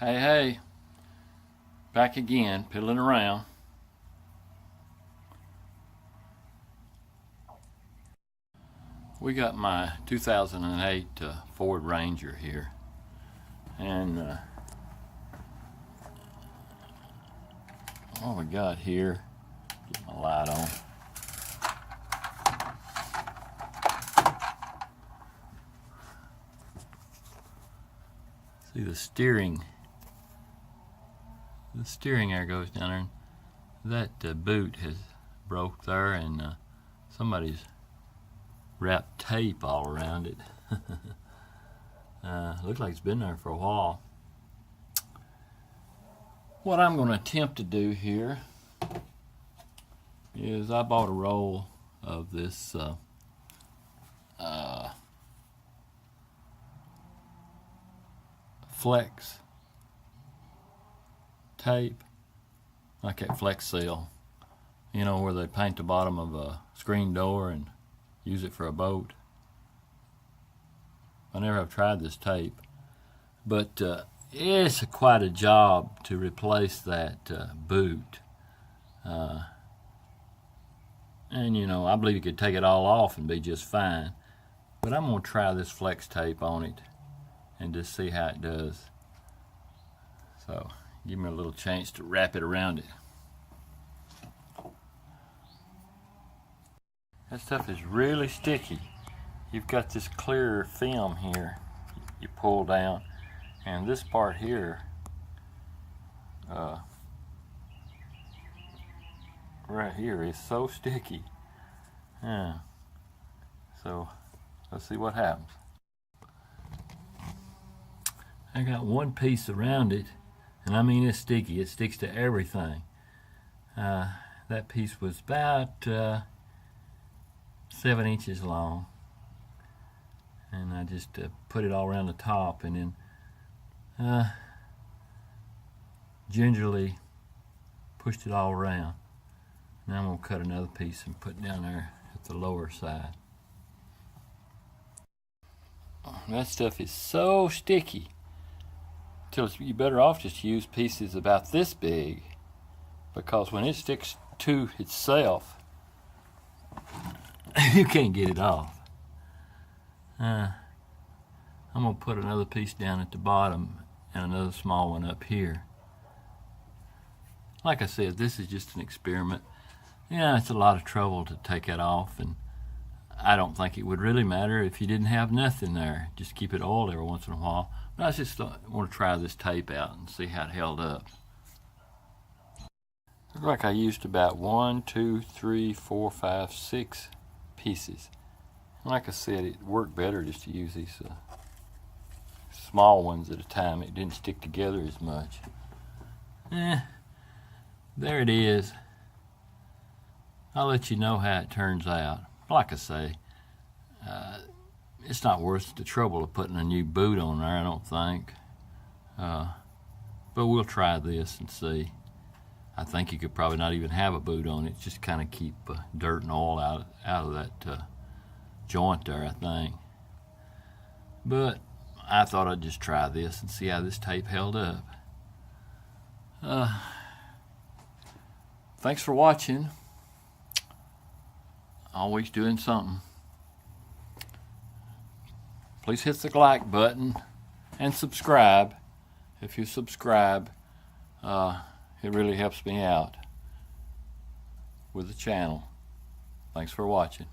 Hey, back again, piddling around. We got my 2008 Ford Ranger here, and what we got here, get my light on. See the steering there goes down there, and that boot has broke there, and somebody's wrapped tape all around it. Looks like it's been there for a while. What I'm going to attempt to do here is I bought a roll of this flex tape, like that Flex Seal, you know, where they paint the bottom of a screen door and use it for a boat. I never have tried this tape, but it's quite a job to replace that boot. And you know, I believe you could take it all off and be just fine, but I'm going to try this flex tape on it and just see how it does. So give me a little chance to wrap it around it. That stuff is really sticky. You've got this clear film here you pull down, and this part here right here is so sticky. So let's see what happens. I got one piece around it, and I mean it's sticky. It sticks to everything. That piece was about 7 inches long, and I just put it all around the top, and then gingerly pushed it all around. Now I'm going to cut another piece and put it down there at the lower side. That stuff is so sticky. You're better off just use pieces about this big, because when it sticks to itself, you can't get it off. I'm going to put another piece down at the bottom and another small one up here. Like I said, this is just an experiment. Yeah, it's a lot of trouble to take it off, and I don't think it would really matter if you didn't have nothing there. Just keep it oiled every once in a while. But I just want to try this tape out and see how it held up. Looks like I used about 1, 2, 3, 4, 5, 6 pieces. Like I said, it worked better just to use these small ones at a time. It didn't stick together as much. There it is. I'll let you know how it turns out. Like I say, it's not worth the trouble of putting a new boot on there, I don't think. But we'll try this and see. I think you could probably not even have a boot on it, just kind of keep dirt and oil out of that joint there, I think. But I thought I'd just try this and see how this tape held up. Thanks for watching. Always doing something. Please hit the like button and subscribe. If you subscribe, it really helps me out with the channel. Thanks for watching.